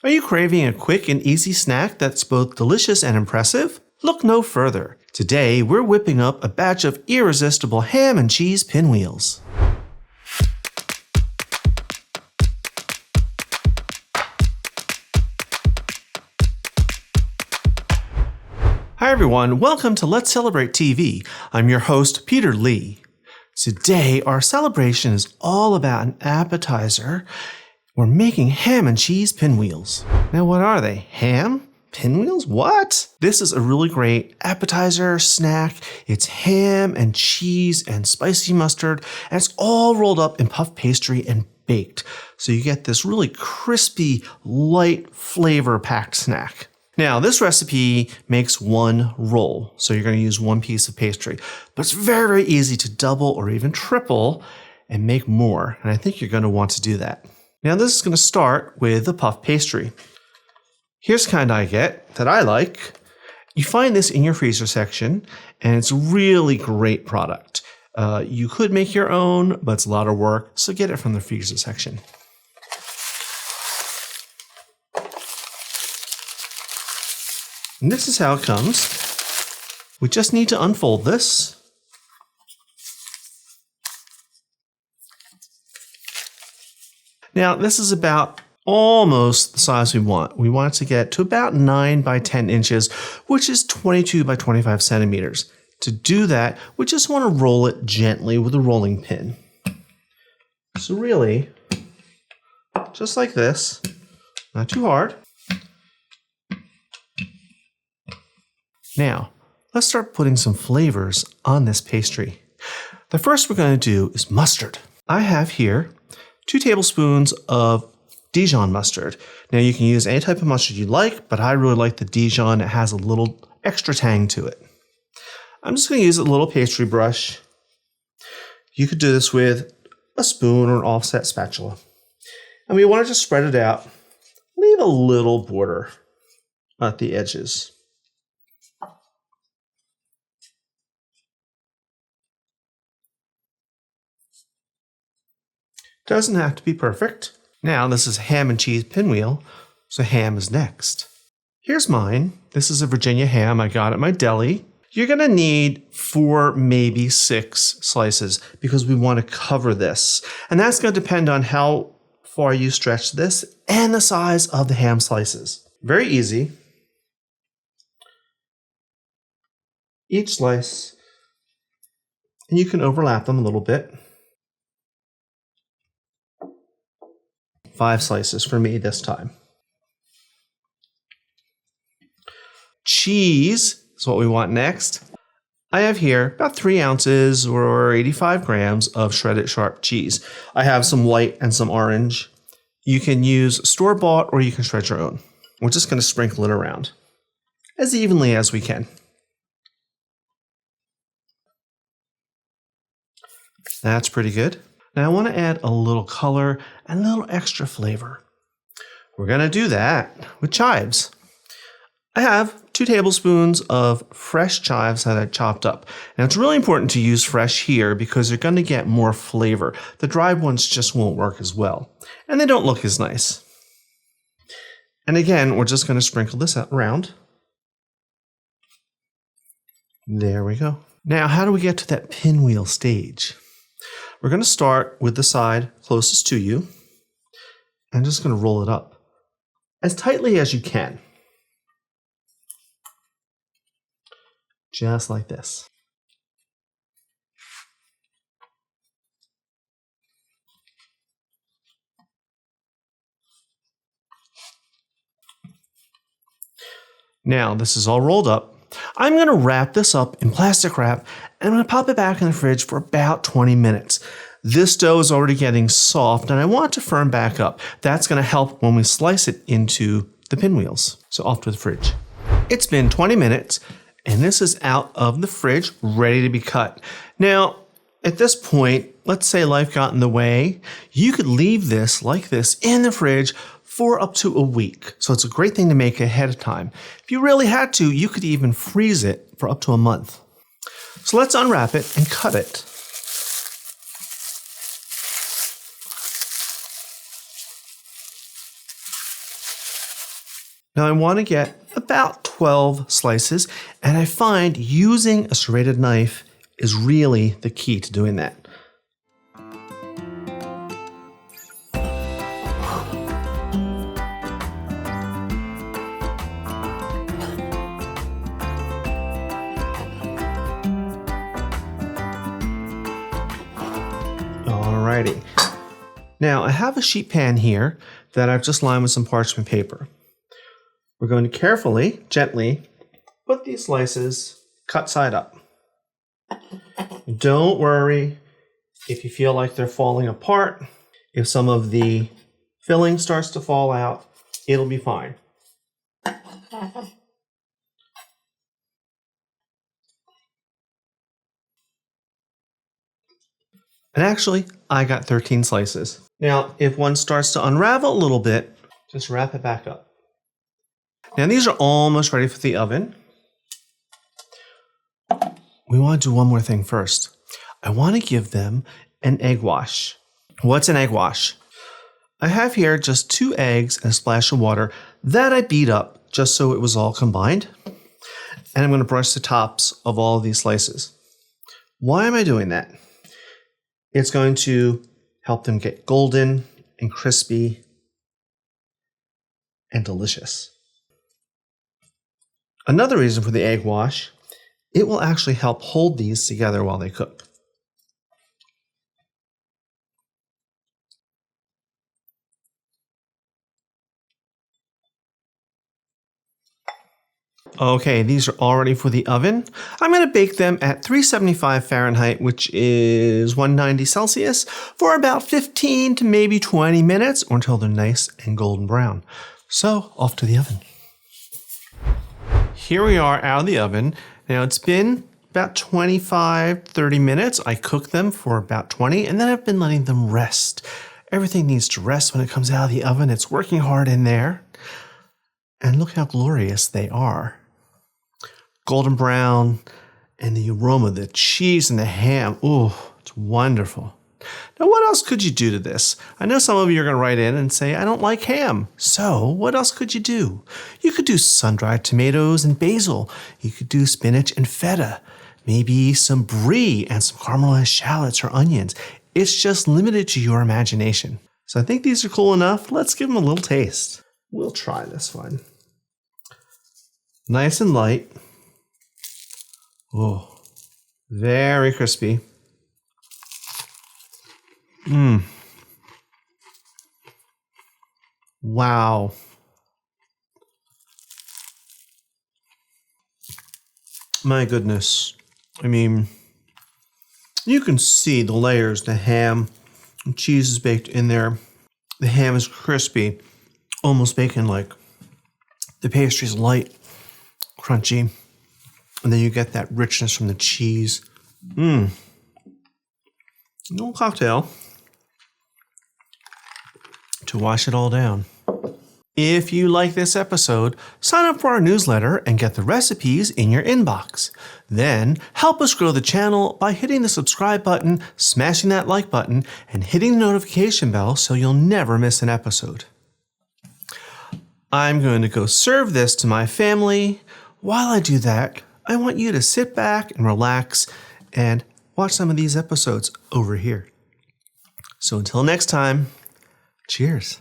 Are you craving a quick and easy snack that's both delicious and impressive? Look no further. Today, we're whipping up a batch of irresistible ham and cheese pinwheels. Hi everyone, welcome to Let's Celebrate TV. I'm your host, Peter Lee. Today, our celebration is all about an appetizer. We're making ham and cheese pinwheels. Now what are they? Ham? Pinwheels? What? This is a really great appetizer snack. It's ham and cheese and spicy mustard, and it's all rolled up in puff pastry and baked. So you get this really crispy, light, flavor-packed snack. Now, this recipe makes one roll, so you're going to use one piece of pastry. But it's very, very easy to double or even triple and make more, and I think you're going to want to do that. Now, this is going to start with the puff pastry. Here's the kind I get that I like. You find this in your freezer section, and it's a really great product. You could make your own, but it's a lot of work, so get it from the freezer section. And this is how it comes. We just need to unfold this. Now, this is about almost the size we want. We want it to get to about 9 by 10 inches, which is 22 by 25 centimeters. To do that, we just want to roll it gently with a rolling pin. So really, just like this, not too hard. Now, let's start putting some flavors on this pastry. The first we're going to do is mustard. I have here 2 tablespoons of Dijon mustard. Now you can use any type of mustard you like, but I really like the Dijon. It has a little extra tang to it. I'm just going to use a little pastry brush. You could do this with a spoon or an offset spatula. And we want to just spread it out. Leave a little border at the edges. Doesn't have to be perfect. Now this is ham and cheese pinwheel, so ham is next. Here's mine. This is a Virginia ham I got at my deli. You're gonna need 4, maybe 6 slices because we want to cover this. And that's gonna depend on how far you stretch this and the size of the ham slices. Very easy. Each slice, and you can overlap them a little bit. 5 slices for me this time. Cheese is what we want next. I have here about 3 ounces or 85 grams of shredded sharp cheese. I have some white and some orange. You can use store-bought or you can shred your own. We're just going to sprinkle it around as evenly as we can. That's pretty good. Now I want to add a little color and a little extra flavor. We're going to do that with chives. I have 2 tablespoons of fresh chives that I chopped up. Now it's really important to use fresh here because you're going to get more flavor. The dried ones just won't work as well. And they don't look as nice. And again, we're just going to sprinkle this around. There we go. Now how do we get to that pinwheel stage? We're going to start with the side closest to you. I'm just going to roll it up as tightly as you can. Just like this. Now this is all rolled up. I'm going to wrap this up in plastic wrap and I'm going to pop it back in the fridge for about 20 minutes. This dough is already getting soft and I want it to firm back up. That's going to help when we slice it into the pinwheels. So off to the fridge. It's been 20 minutes and this is out of the fridge, ready to be cut. Now, at this point, let's say life got in the way, you could leave this like this in the fridge for up to a week. So it's a great thing to make ahead of time. If you really had to, you could even freeze it for up to a month. So let's unwrap it and cut it. Now I want to get about 12 slices, and I find using a serrated knife is really the key to doing that. Alrighty. Now I have a sheet pan here that I've just lined with some parchment paper. We're going to carefully, gently, put these slices cut side up. Don't worry if you feel like they're falling apart. If some of the filling starts to fall out, it'll be fine. And actually, I got 13 slices. Now, if one starts to unravel a little bit, just wrap it back up. Now, these are almost ready for the oven. We want to do one more thing first. I want to give them an egg wash. What's an egg wash? I have here just 2 eggs and a splash of water that I beat up just so it was all combined. And I'm going to brush the tops of all of these slices. Why am I doing that? It's going to help them get golden and crispy and delicious. Another reason for the egg wash, it will actually help hold these together while they cook. Okay, these are all ready for the oven. I'm going to bake them at 375 Fahrenheit, which is 190 Celsius, for about 15 to maybe 20 minutes or until they're nice and golden brown. So, off to the oven. Here we are out of the oven. Now it's been about 25-30 minutes. I cooked them for about 20 and then I've been letting them rest. Everything needs to rest when it comes out of the oven. It's working hard in there. And look how glorious they are. Golden brown and the aroma, the cheese and the ham. Ooh, it's wonderful. Now, what else could you do to this? I know some of you are going to write in and say, I don't like ham. So what else could you do? You could do sun-dried tomatoes and basil. You could do spinach and feta. Maybe some brie and some caramelized shallots or onions. It's just limited to your imagination. So I think these are cool enough. Let's give them a little taste. We'll try this one. Nice and light. Oh, very crispy. Wow. My goodness. I mean, you can see the layers, the ham, and cheese is baked in there. The ham is crispy, almost bacon-like. The pastry is light, crunchy, and then you get that richness from the cheese. A little cocktail to wash it all down. If you like this episode, sign up for our newsletter and get the recipes in your inbox. Then help us grow the channel by hitting the subscribe button, smashing that like button, and hitting the notification bell so you'll never miss an episode. I'm going to go serve this to my family. While I do that, I want you to sit back and relax and watch some of these episodes over here. So until next time, cheers.